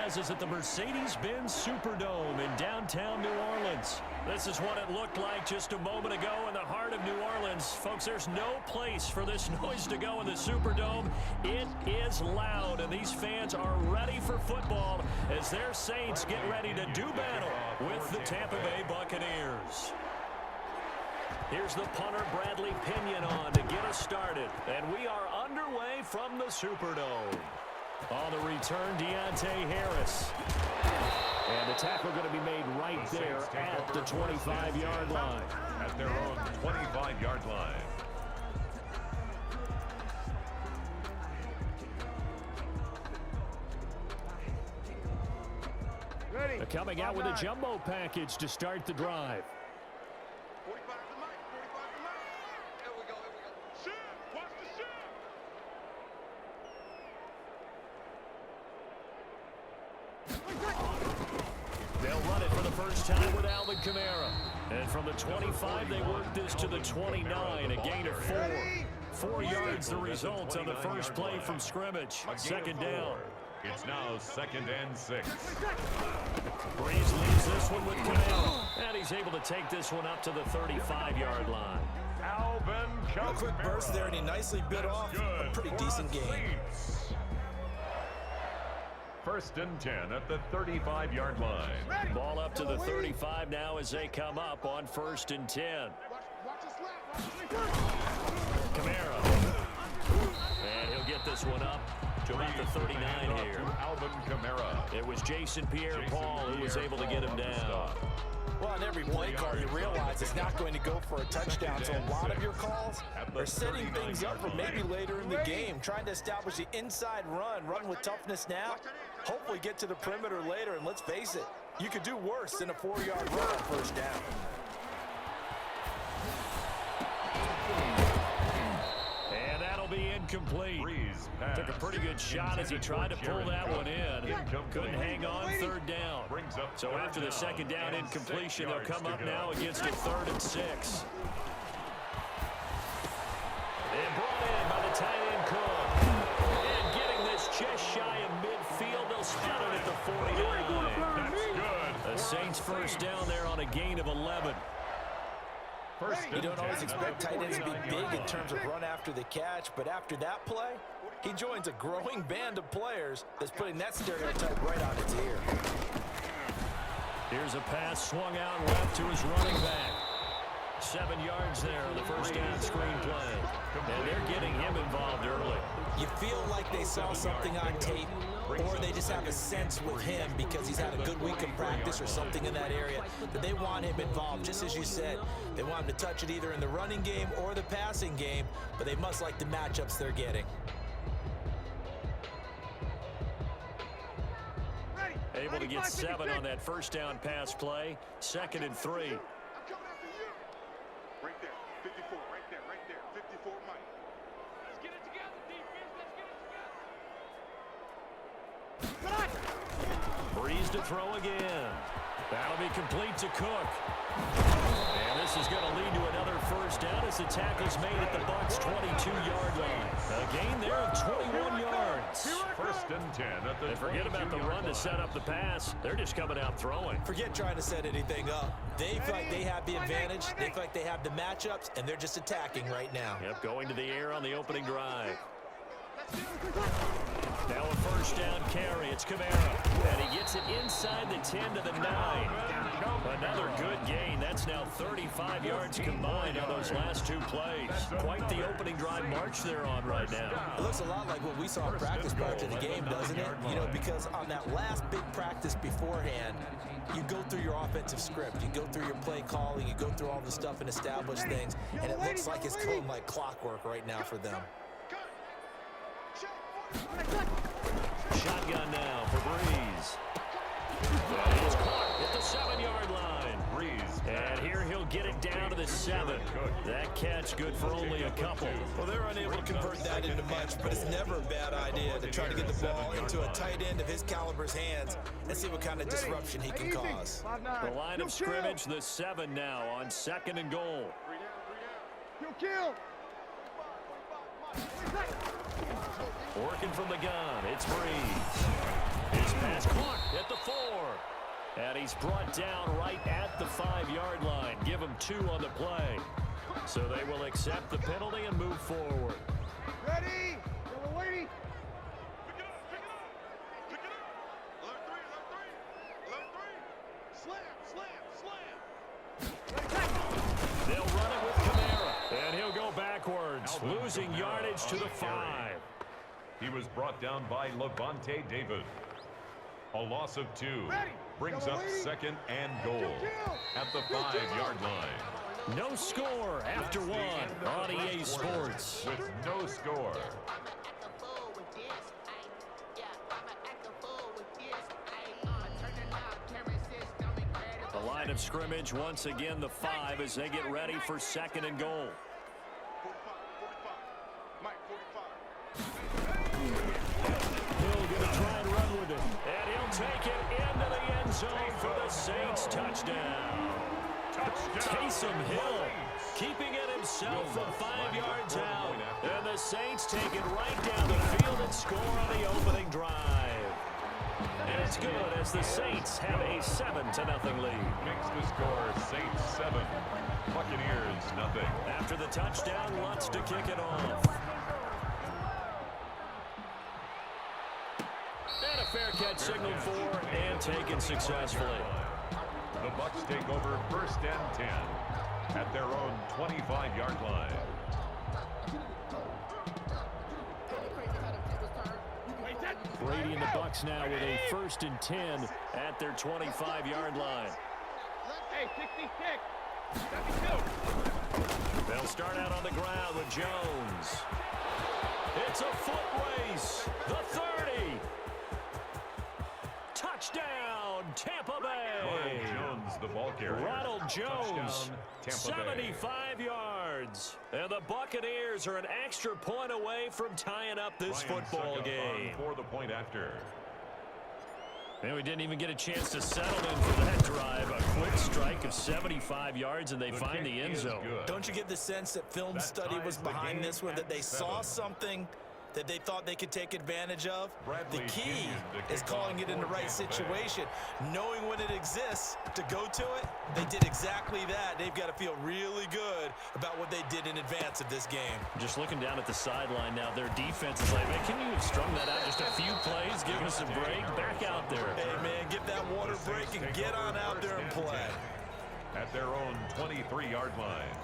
Jazz is at the Mercedes-Benz Superdome in downtown New Orleans. This is what it looked like just a moment ago in the heart of New Orleans. Folks, there's no place for this noise to go in the Superdome. It is loud, and these fans are ready for football as their Saints get ready to do battle with the Tampa Bay Buccaneers. Here's the punter, Bradley Pinion, on to get us started. And we are underway from the Superdome. On the return, Deontay Harris. And the tackle going to be made right there at the 25-yard line. At their own 25-yard line. They're coming out with a jumbo package to start the drive. They'll run it for the first time with Alvin Kamara. And from the 25, they work this to the 29, a gain of 4. 4 yards the result on the first play from scrimmage. Second down. It's now 2nd and 6. Breeze leaves this one with Kamara. And he's able to take this one up to the 35-yard line. Alvin Kamara. A quick burst there, and he nicely bit off a pretty decent game. 1st and 10 at the 35-yard line. Ball up to the 35 now as they come up on 1st and 10. Kamara. And he'll get this one up to about the 39 here. Alvin Kamara. It was Jason Pierre-Paul who was able to get him down. Well, on every play call, you realize it's not going to go for a touchdown, so a lot of your calls are setting things up for maybe later in the game, trying to establish the inside run with toughness now, hopefully get to the perimeter later, and let's face it, you could do worse than a 4-yard run on first down. And that'll be incomplete. Took a pretty good shot as he tried to pull that one in. Couldn't hang on, 3rd down. So after the 2nd down incompletion, they'll come up now against a 3rd and 6. And brought in by the tight end Cook. And getting this just shy of midfield, they'll spot it at the 49. That's good. The Saints first down there on a gain of 11. You don't always expect tight ends to be big in terms of run after the catch, but after that play, he joins a growing band of players that's putting that stereotype right on its ear. Here's a pass swung out left to his running back. 7 yards there on the first down screen play. And they're getting him involved early. You feel like they saw something on tape, or they just have a sense with him because he's had a good week of practice or something in that area that they want him involved. Just as you said, they want him to touch it either in the running game or the passing game, but they must like the matchups they're getting. Able to get 7 on that first down pass play. 2nd and 3. I'm coming after you. Right there, 54, right there, 54, Mike. Let's get it together, defense. Let's get it together. Breeze to throw again. That'll be complete to Cook. And this is going to lead to another first down as the tackle's made at the Bucs' 22-yard line. A gain there of 21 yards. 1st and 10 at the 22-yard line. Forget about the run to set up the pass. They're just coming out throwing. Forget trying to set anything up. They feel like they have the advantage. They feel like they have the matchups, and they're just attacking right now. Yep, going to the air on the opening drive. Now a first down carry. It's Kamara. And he gets it inside the 10 to the 9. Another good gain. That's now 35 yards combined on those last 2 plays. Quite the opening drive march they're on right now. It looks a lot like what we saw in practice prior to the game, doesn't it? You know, because on that last big practice beforehand, you go through your offensive script, you go through your play calling, you go through all the stuff and establish things, and it looks like it's going like clockwork right now for them. Shotgun now for Breeze. And he's caught at the 7-yard line. Breeze. And here he'll get it down to the 7. That catch good for only a couple. Well, they're unable to convert that into much, but it's never a bad idea to try to get the ball into a tight end of his caliber's hands and see what kind of disruption he can cause. The line of scrimmage, the 7 now on 2nd and goal. Kill. Working from the gun, it's Breeze. His pass caught at the 4. And he's brought down right at the 5-yard line. Give him 2 on the play. So they will accept the penalty and move forward. Ready? We're waiting. Pick it up, pick it up. Pick it up. Alert 3, alert 3. Alert 3. Slam, slam, slam. They'll run it with Kamara. And he'll go backwards, losing yardage to the 5. He was brought down by Levante David. A loss of 2 brings up 2nd and goal at the 5-yard line. No score after 1 on EA Sports. With no score. The line of scrimmage, once again, the 5 as they get ready for 2nd and goal. 45. Mike, 45. Hill going to try and run with it. And he'll take it into the end zone for the Saints touchdown. Taysom Hill keeping it himself from 5 yards out. And the Saints take it right down the field and score on the opening drive. And it's good as the Saints have a 7-0 lead. Makes the score Saints 7, Buccaneers nothing. After the touchdown, Lutz to kick it off. And a fair catch signaled for and taken successfully. The Bucs take over 1st and 10 at their own 25-yard line. Brady and the Bucs now with a 1st and 10 at their 25-yard line. Hey, 66. 72. They'll start out on the ground with Jones. It's a foot race. The 30. Touchdown, Tampa Bay. Ronald Jones, the ball carrier. Ronald Jones, Touchdown, Tampa Bay. 75 yards. And the Buccaneers are an extra point away from tying up this Ryan football Suckup game. for the point after. And we didn't even get a chance to settle in for that drive. A quick strike of 75 yards, and they find the end zone. Don't you get the sense that film That study was ties the behind game this one, that they at saw 7. something that they thought they could take advantage of? Bradley The key Union to is kick calling off it in the for right Tampa Bay. situation. Knowing when it exists to go to it, they did exactly that. They've got to feel really good about what they did in advance of this game. Just looking down at the sideline now, their defense is like, man, can you have strung that out just a few plays? Give us a break. Back out there. Hey, man, give that water break and get on out there and play. At their own 23-yard line.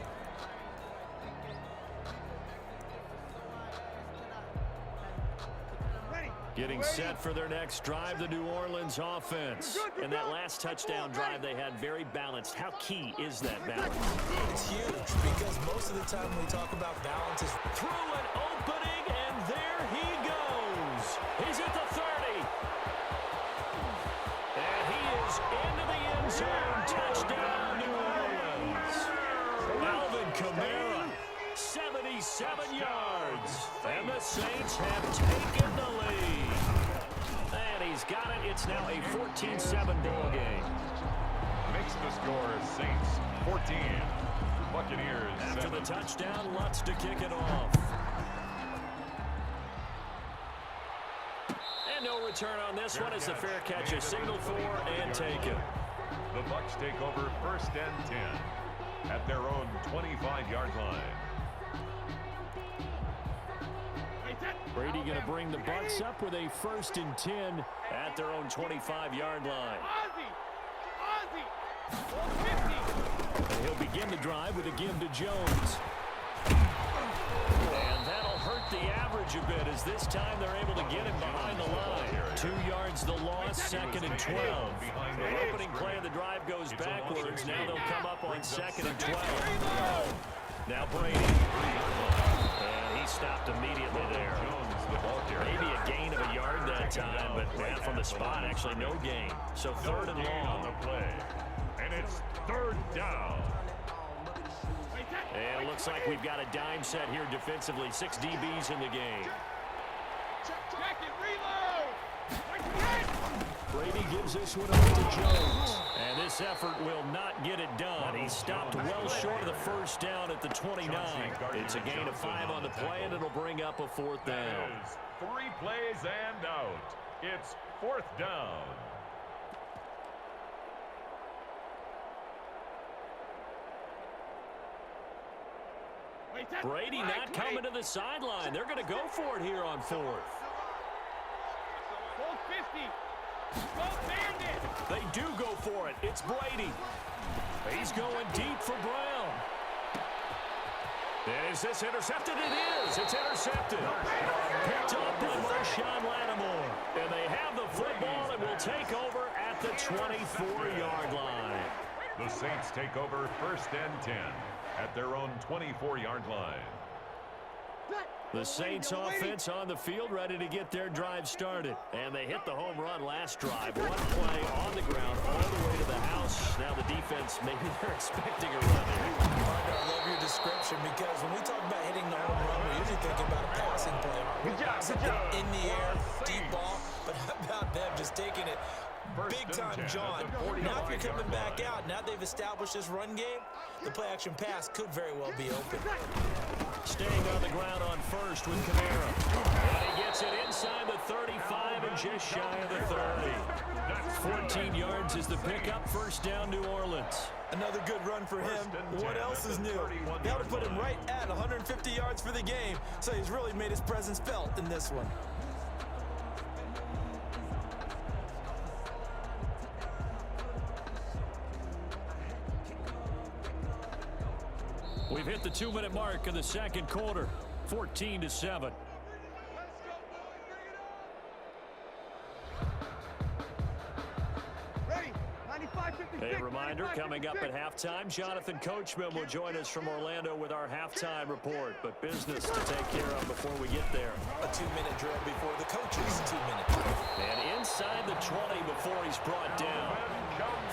Getting set for their next drive, the New Orleans offense. And that last touchdown drive they had very balanced. How key is that balance? It's huge because most of the time when we talk about balance is Through an opening, and there he goes. He's at the 30. And he is into the end zone. Touchdown, New Orleans. Alvin Kamara, 77 yards. And the Saints have taken the lead. And he's got it. It's now a 14-7 ball game. Makes the score Saints 14, Buccaneers After 7. the touchdown, Lutz to kick it off. And no return on this one as the fair catch is signaled for and taken. The Bucs take over 1st and 10 at their own 25-yard line. Brady going to bring the Bucs up with a 1st and 10 at their own 25-yard line. And he'll begin the drive with a give to Jones. And that'll hurt the average a bit as this time they're able to get him behind the line. 2 yards the loss, 2nd and 12. The opening play of the drive goes backwards. Now they'll come up on 2nd and 12. Now Brady. And he stopped immediately there. Maybe a gain of a yard that time, but man, from the spot, actually no gain. So 3rd and long. On the play. And it's 3rd down. And it looks like we've got a dime set here defensively. 6 DBs in the game. Brady gives this one over to Jones. And this effort will not get it done. He stopped well short of the 1st down at the 29. It's a gain of 5 on the play, and it'll bring up a 4th down. 3 plays and out. It's 4th down. Brady not coming to the sideline. They're going to go for it here on 4th. They do go for it. It's Brady. He's going deep for Brown. Is this intercepted? It is. It's intercepted. Picked up by Marshawn Lattimore. And they have the football and will take over at the 24-yard line. The Saints take over 1st and 10 at their own 24-yard line. The Saints offense on the field, ready to get their drive started. And they hit the home run last drive. One play on the ground all the way to the house. Now the defense, maybe they're expecting a run here. I love your description, because when we talk about hitting the home run, we're usually thinking about a passing play. Good job, good Something job. in the air, deep ball. But how about them just taking it big time, John? Now if you're coming back out, now they've established this run game, the play-action pass could very well be open. Staying on the ground on 1st with Kamara. And he gets it inside the 35 and just shy of the 30. 14 yards is the pickup. 1st down, New Orleans. Another good run for him. What else is new? That would put him right at 150 yards for the game, so he's really made his presence felt in this one. We've hit the 2-minute mark of the 2nd quarter. 14-7. A reminder, coming up at halftime, Jonathan Coachman will join us from Orlando with our halftime report. But business to take care of before we get there. A 2-minute drill before the coach's 2-minute drill. And inside the 20 before he's brought down.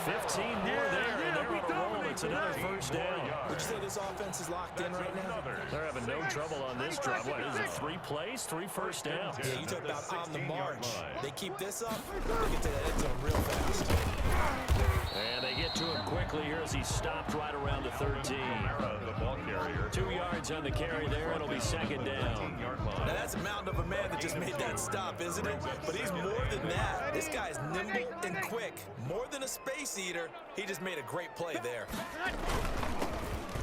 15 more there, and they're on a roll. It's another 1st down. Would you say this offense is locked in right now? They're having no trouble on this drive. What is it, 3 plays, 3 first downs? Yeah, you talk about on the march. They keep this up, they'll get to that end zone real fast. And they get to him quickly here as he stopped right around the 13. The ball carrier. 2 yards on the carry there. It'll be 2nd down. Now that's a mountain of a man that just made that stop, isn't it? But he's more than that. This guy's nimble and quick. More than a space eater. He just made a great play there.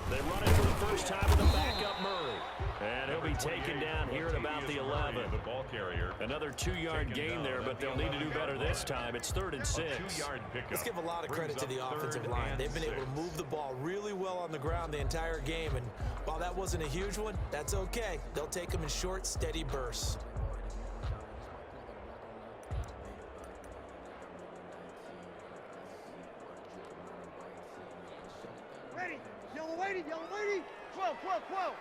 They run it for the first time with a backup Murray. And he'll be taken down here at about the 11. The ball carrier. Another 2-yard gain there, but they'll need to do better this time. It's 3rd and 6. 2-yard pickup. Let's give a lot of credit to the offensive line. They've been able to move the ball really well on the ground the entire game. And while that wasn't a huge one, that's okay. They'll take them in short, steady bursts. Ready. Yellow lady, yellow lady. 12, 12, 12.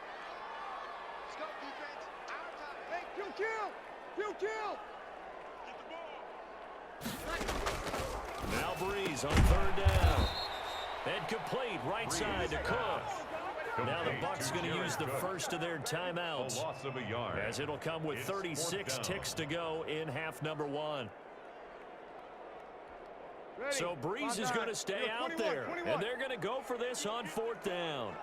Let's go, defense. Our time. Hey, kill. Get the ball. Now Breeze on 3rd down. And complete right side to Cook. Now the Bucs going to use the first of their timeouts, A loss of a yard. as it'll come with 36 ticks to go in half number 1. Ready. So Breeze is going to stay out 21, there, 21. and they're going to go for this on 4th down.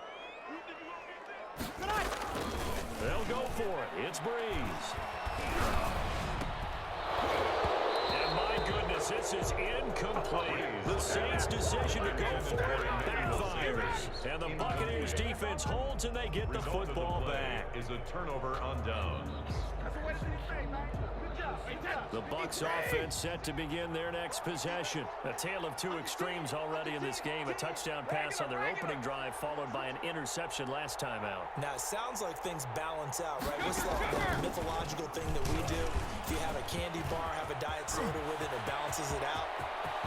They'll go for it. It's Breeze. And my goodness, this is incomplete. The Saints' decision to go for it backfires. And the Buccaneers defense holds, and they get the Result of football play back. is a turnover on downs. That's a waste of your time, man. Good job. Hey, The Bucs offense set to begin their next possession. A tale of 2 extremes already in this game. A touchdown pass on their opening drive, followed by an interception last time out. Now, it sounds like things balance out, right? What's that mythological thing that we do? If you have a candy bar, have a diet soda with it, it balances it out.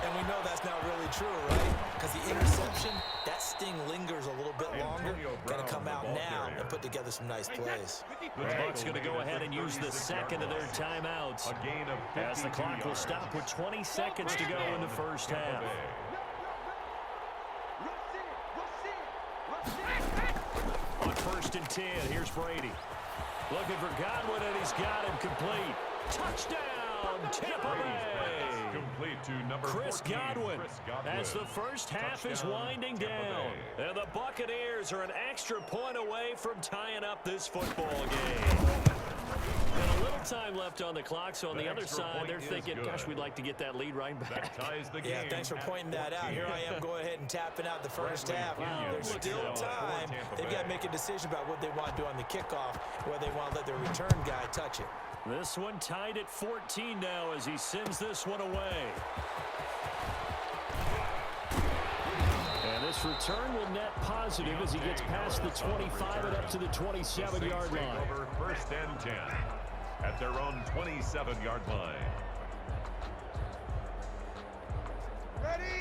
And we know that's not really true, right? Because the interception, that sting lingers a little bit longer. Got to come out now and put together some nice plays. The Bucs going to go ahead and use the second of their timeouts, A gain of as the 52 clock will yards. stop with 20 seconds to go in the first half. On 1st and 10, here's Brady. Looking for Godwin, and he's got him complete. Touchdown, Tampa Bay! Complete to number Chris 14, Godwin, Chris Godwin. as the first half is Touchdown, winding Tampa down. Bay. And the Buccaneers are an extra point away from tying up this football game. And a little time left on the clock, so on the other side, they're thinking, gosh, we'd like to get that lead right back. That ties the game. Yeah, thanks for pointing that out. Here I am going ahead and tapping out the first half. There's still time. They've got to make a decision about what they want to do on the kickoff, whether they want to let their return guy touch it. This one tied at 14 now as he sends this one away. And this return will net positive as he gets past the 25 and up to the 27-yard line. Over 1st and 10 at their own 27-yard line.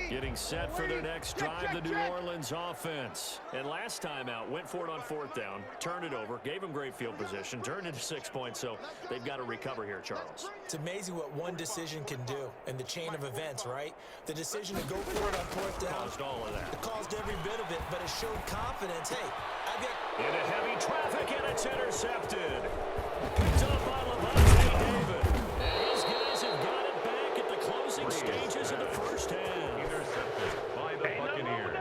Getting set for their next drive, the New Orleans offense. And last time out, went for it on 4th down, turned it over, gave them great field position, turned into 6 points, so they've got to recover here, Charles. It's amazing what one decision can do in the chain of events, right? The decision to go for it on 4th down. Caused all of that. It caused every bit of it, but it showed confidence. Hey, I've got... Into heavy traffic, and it's intercepted. Picked up by Lavonte David. And his guys have got it back at the closing stages of the first half. Intercepted by the Buccaneers.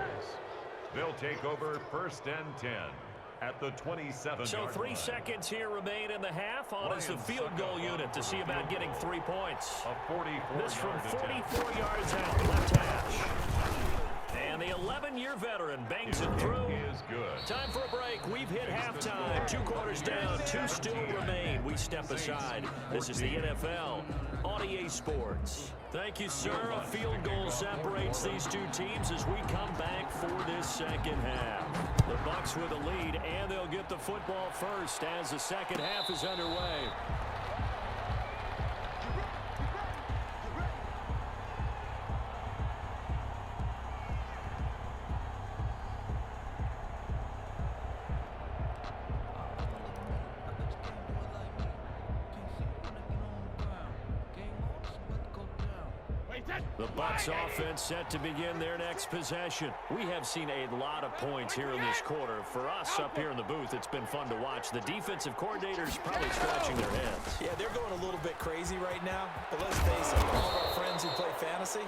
They'll take over 1st and 10 at the 27-yard line. So 3 seconds here remain in the half. On is the field goal unit to see about getting 3 points. A 44-yard This from attempt. 44 yards out, left hash. And the 11-year veteran bangs it through. Is good. Time for a break. We've hit halftime. 2 quarters down, 2 still remain. We step aside. This is the NFL on EA Sports. Thank you, sir. A field goal separates these two teams as we come back for this second half. The Bucs with a lead, and they'll get the football first as the second half is underway. The Bucs offense set to begin their next possession. We have seen a lot of points here in this quarter. For us up here in the booth, it's been fun to watch. The defensive coordinators probably scratching their heads. Yeah, they're going a little bit crazy right now. But let's face it, all of our friends who play fantasy,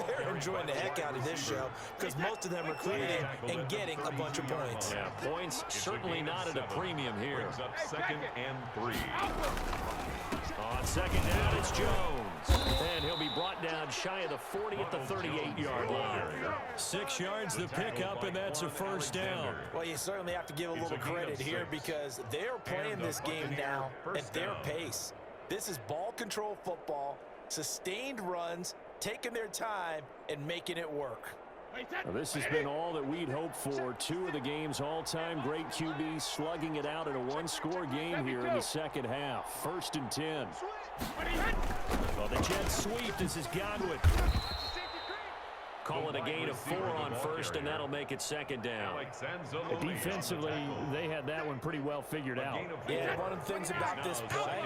they're enjoying the heck out of this show because most of them are creating and getting a bunch of points. Yeah, points certainly not at a premium here. Brings up 2nd and 3. On second down, it's Jones. And he'll be brought down shy of the 40 at the 38-yard line. 6 yards the pickup, and that's a first down. Well, you certainly have to give a little credit here because they're playing this game now at their pace. This is ball control football, sustained runs, taking their time, and making it work. Well, this has been all that we'd hoped for. 2 of the game's all-time great QBs slugging it out in a 1-score game here in the second half. 1st and 10. Well, the Jets sweep. This is Godwin. Call it a gain of 4 on 1st, and that'll make it 2nd down. Defensively, they had that one pretty well figured out. Yeah, one of the things about this play,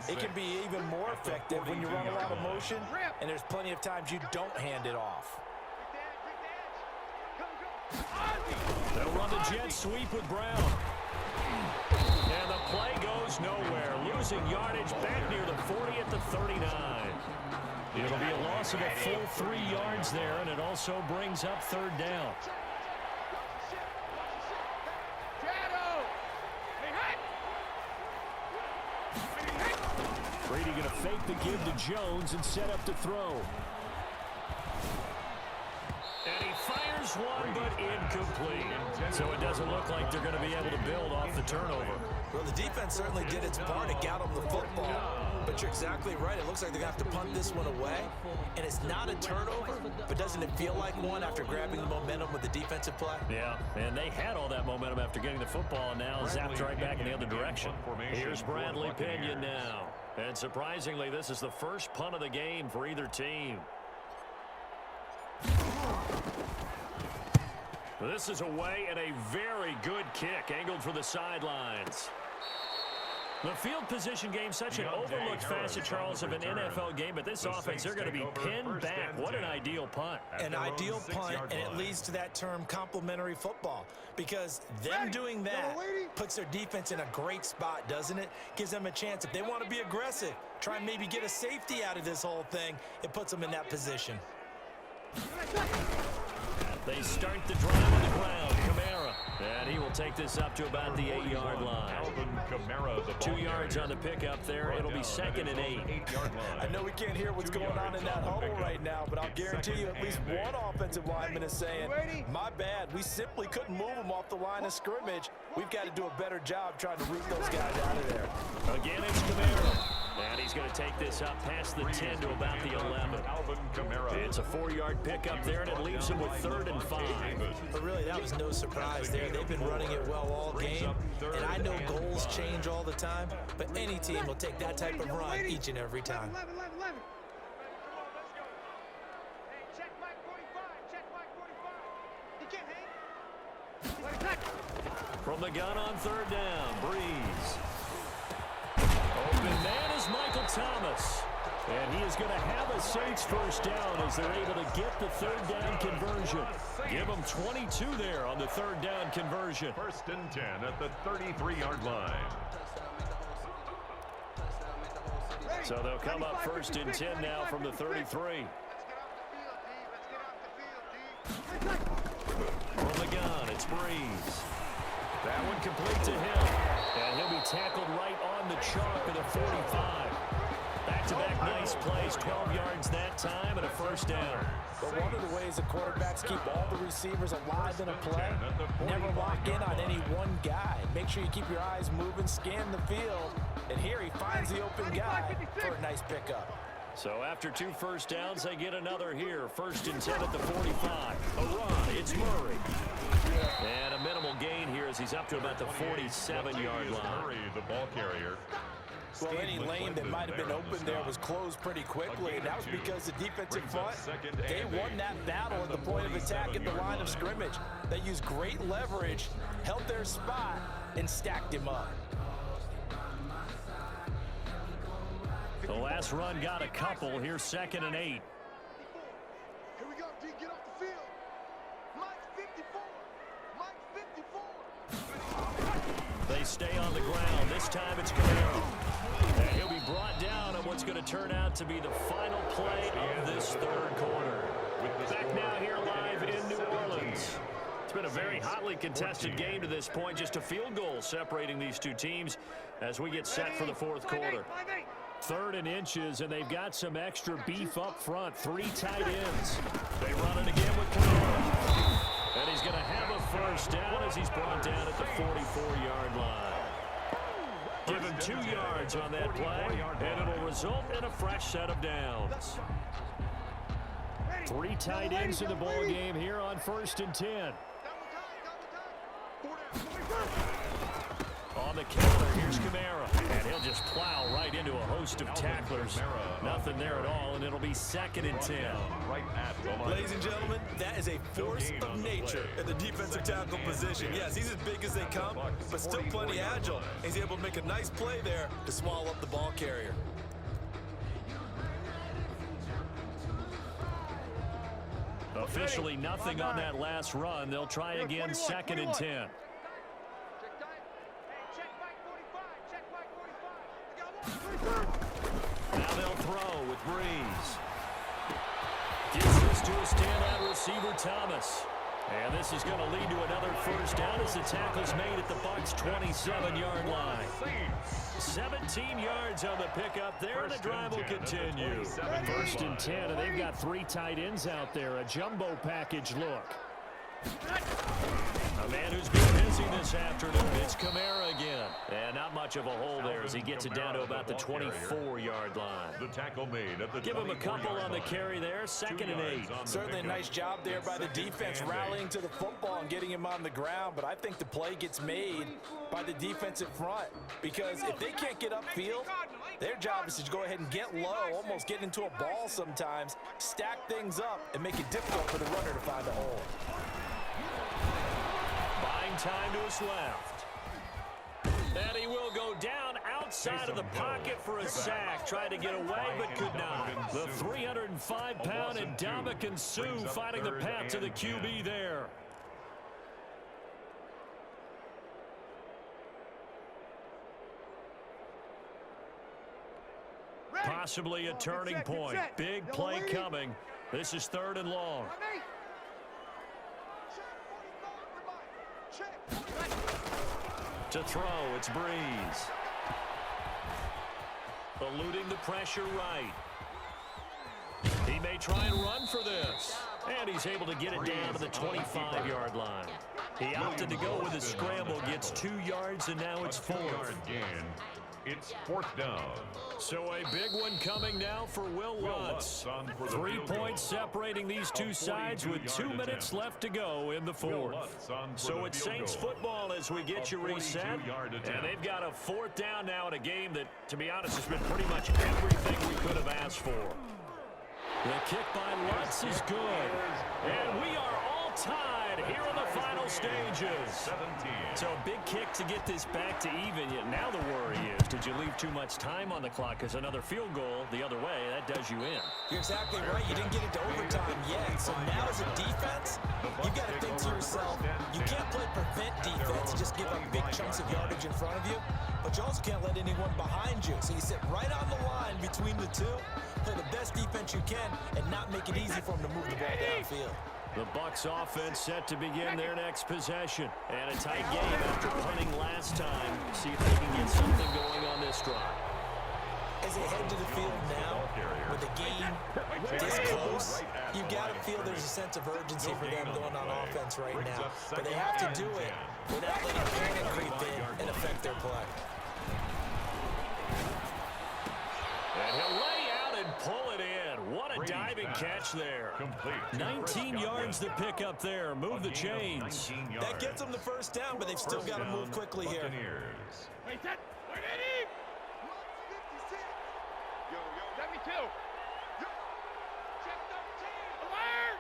it can be even more effective when you run a lot of motion, and there's plenty of times you don't hand it off. They'll run the jet sweep with Brown. And the play goes nowhere. Losing yardage back near the 40 at the 39. It'll be a loss of a full 3 yards there, and it also brings up 3rd down. Brady going to fake the give to Jones and set up to throw. And he fires one, but incomplete. So it doesn't look like they're going to be able to build off the turnover. Well, the defense certainly did its part to get them the football. But you're exactly right. It looks like they're going to have to punt this one away. And it's not a turnover, but doesn't it feel like one after grabbing the momentum with the defensive play? Yeah, and they had all that momentum after getting the football, and now zapped right back in the other direction. Here's Bradley Pinion now. And surprisingly, this is the first punt of the game for either team. This is away and a very good kick angled for the sidelines. The field position game, such an overlooked facet, Charles, of an NFL game, but this offense, they're going to be pinned back. What an ideal punt. An ideal punt, and it leads to that term complementary football, because them doing that puts their defense in a great spot, doesn't it? Gives them a chance. If they want to be aggressive, try and maybe get a safety out of this whole thing, it puts them in that position. They start the drive on the ground. Kamara And he will take this up to about the 8-yard line. Alvin Kamara, the 2 yards on the pickup there. It'll be 2nd and 8. 8-yard line. I know we can't hear what's going on in that huddle right now, but I'll guarantee you at least one offensive lineman is saying, my bad, we simply couldn't move them off the line of scrimmage. We've got to do a better job trying to root those guys out of there. Again, it's Kamara. And he's going to take this up past the 10 to about the 11. Alvin Kamara. It's a 4-yard pickup there, and it leaves him with 3rd and 5. But really, that was no surprise there. They've been running it well all game, and I know goals change all the time, but any team will take that type of run each and every time. 11. Hey, check Mike 45. Check Mike 45. He can't hang. From the gun on 3rd down, Breeze. Open man is Michael Thomas. And he is going to have a Saints first down as they're able to get the 3rd down conversion. Give them 22 there on the 3rd down conversion. 1st and 10 at the 33-yard line. So they'll come up 1st and 10 now from the 33. From the gun, it's Breeze. That one complete to him. And he'll be tackled right on the chalk at the 45. Back-to-back nice plays, 12 yards that time, and a 1st down. But one of the ways the quarterbacks keep all the receivers alive in a play, never lock in on any one guy. Make sure you keep your eyes moving, scan the field, and here he finds the open guy for a nice pickup. So after 2 first downs, they get another here. 1st and 10 at the 45. A run, it's Murray. And a minimal gain here as he's up to about the 47-yard line. Murray, the ball carrier. Well, any lane that might have been open there was closed pretty quickly, and that was because the defensive front, they won that battle at the point of attack at the line of scrimmage. They used great leverage, held their spot, and stacked him up. The last run got a couple. Here's 2nd and 8. Here we go, D. Get off the field. Mike's 54. Mike's 54. They stay on the ground. This time it's Kamara. And he'll be brought down on what's going to turn out to be the final play of this 3rd quarter. Back now here live in New Orleans. It's been a very hotly contested game to this point. Just a field goal separating these two teams as we get set for the 4th quarter. 3rd and inches, and they've got some extra beef up front. 3 tight ends. They run it again with Kamara. And he's going to have a 1st down as he's brought down at the 44-yard line. Give him 2 yards on that play, and it'll result in a fresh set of downs. 3 tight ends in the ball game here on 1st and 10. On the counter, here's Kamara, and he'll just plow right into a host of tacklers. Nothing there at all, and it'll be 2nd and 10. Ladies and gentlemen, that is a force of nature at the defensive tackle position. Yes, he's as big as they come, but still plenty agile. He's able to make a nice play there to swallow up the ball carrier. Officially nothing on that last run. They'll try again, 2nd and 10. Now they'll throw with Breeze. Gives this to a standout receiver, Thomas. And this is going to lead to another 1st down as the tackle's made at the Bucs' 27-yard line. 17 yards on the pickup there, and the drive will continue. 1st and 10, and they've got 3 tight ends out there. A jumbo package look. A man who's been busy this afternoon. It's Kamara again. And not much of a hole there as he gets it down to about the 24-yard line. The tackle made at the Give him a couple on the carry there. 2nd and 8. Certainly a nice job there by the defense rallying to the football and getting him on the ground, but I think the play gets made by the defensive front because if they can't get upfield, their job is to go ahead and get low, almost get into a ball sometimes, stack things up, and make it difficult for the runner to find a hole. Buying time to his left. And he will go down outside of the pocket for a sack. Tried to get away, but could not. The 305-pound Ndamukong Suh fighting the path to the QB there. Possibly a turning point. Big play coming. This is 3rd and long. To throw, it's Breeze. Eluding the pressure right. He may try and run for this. And he's able to get it down to the 25-yard line. He opted to go with a scramble, gets 2 yards, and now it's 4. Gain. It's 4th down. So a big one coming now for Will Lutz. 3 points separating these two sides with 2 minutes left to go in the 4th. So it's Saints football as we get you reset. And they've got a 4th down now in a game that, to be honest, has been pretty much everything we could have asked for. The kick by Lutz is good. And we are all tied here in the final stages. 17. So a big kick to get this back to even. Yet now the worry is, did you leave too much time on the clock? Because another field goal the other way, that does you in. You're exactly right. You didn't get it to overtime yet. So now as a defense, you've got to think to yourself, you can't play prevent defense and just give up big chunks of yardage in front of you. But you also can't let anyone behind you. So you sit right on the line between the two, play the best defense you can, and not make it easy for them to move the ball downfield. The Bucs offense set to begin their next possession. And a tight game after punting last time. See if they can get something going on this drive. As they head to the field now, with the game this close, you've got to feel there's a sense of urgency for them going on offense right now. But they have to do it without letting panic creep in and affect their play. And he'll lay out and pull it in. What a diving catch there. 19 yards to pick up there. Move the chains. That gets them the first down, but they've still got to move quickly here. Wait, set. Wait, Eddie. 56. Yo, 72. Yo. Check 13. Alert.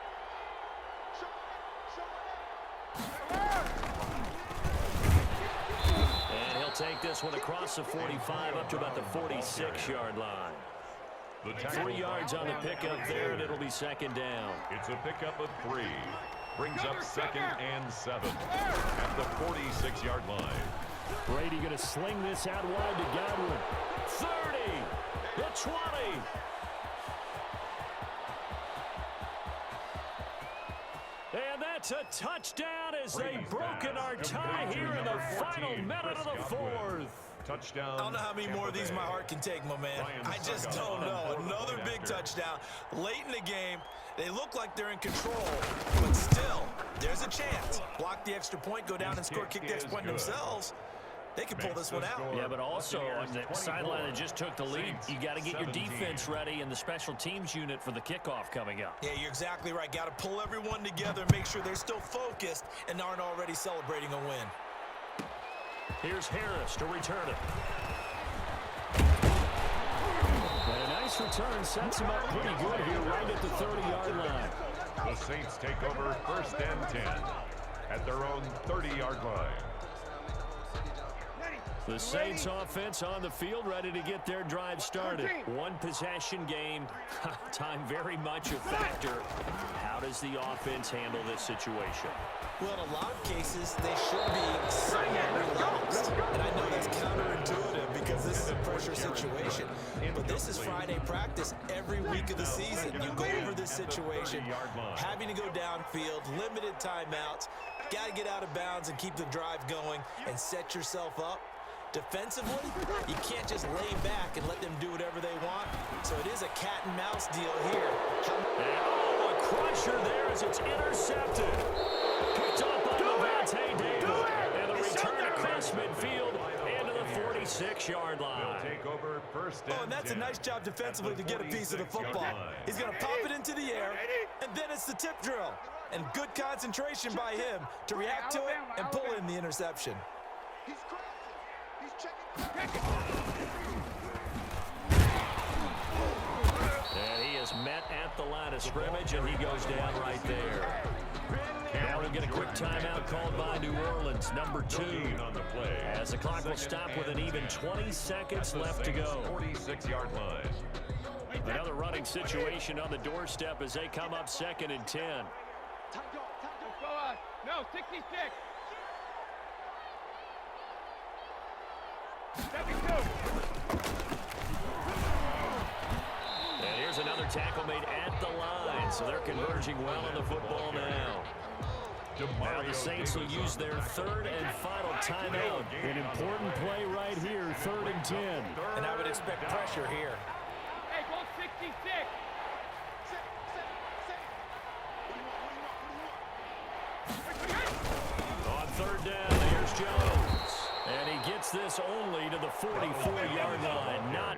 And he'll take this one across the 45 up to about the 46-yard line. 3 yards on the pickup there, and it'll be second down. It's a pickup of 3. Brings up 2nd and 7 at the 46-yard line. Brady going to sling this out wide to Godwin. 30, the 20. And that's a touchdown as they've broken our tie here in the final minute of the 4th. Touchdown. I don't know how many more of these my heart can take, my man. I just don't know. Another big touchdown late in the game. They look like they're in control, but still, there's a chance. Block the extra point, go down and score, kick the extra point themselves. They can pull this one out. Yeah, but also on the sideline that just took the lead, you got to get your defense ready and the special teams unit for the kickoff coming up. Yeah, you're exactly right. Got to pull everyone together, make sure they're still focused and aren't already celebrating a win. Here's Harris to return it. And a nice return sets him up pretty good here right at the 30-yard line. The Saints take over 1st and 10 at their own 30-yard line. The Saints offense on the field ready to get their drive started. One possession game. Time very much a factor. How does the offense handle this situation? Well, in a lot of cases, they should be somewhat relaxed. And I know that's counterintuitive because this is a pressure situation. But this is Friday practice every week of the season. You go over this situation, having to go downfield, limited timeouts, got to get out of bounds and keep the drive going and set yourself up. Defensively, you can't just lay back and let them do whatever they want. So it is a cat and mouse deal here. Oh, a crusher there as it's intercepted. Picked up by Lavonte David. And the return across midfield into the 46-yard line. Take over 1st and that's a nice job defensively to get a piece of the football. He's going to pop it into the air, and then it's the tip drill. And good concentration by him to react to it and pull in the interception. He's crossing. He's checking. And he is met at the line of scrimmage, and he goes down right there. Now we'll get a quick timeout called by New Orleans, number 2. As the clock will stop with an even 20 seconds left to go. 46-yard line. Another running situation on the doorstep as they come up 2nd and 10. No, 66. 72. And here's another tackle made at the line, so they're converging well on the football now. Now the Saints will use their third and final timeout. An important play right here, 3rd and 10. And I would expect pressure here. Hey, go 66. On 3rd down, here's Jones. And he gets this only to the 44-yard line. Not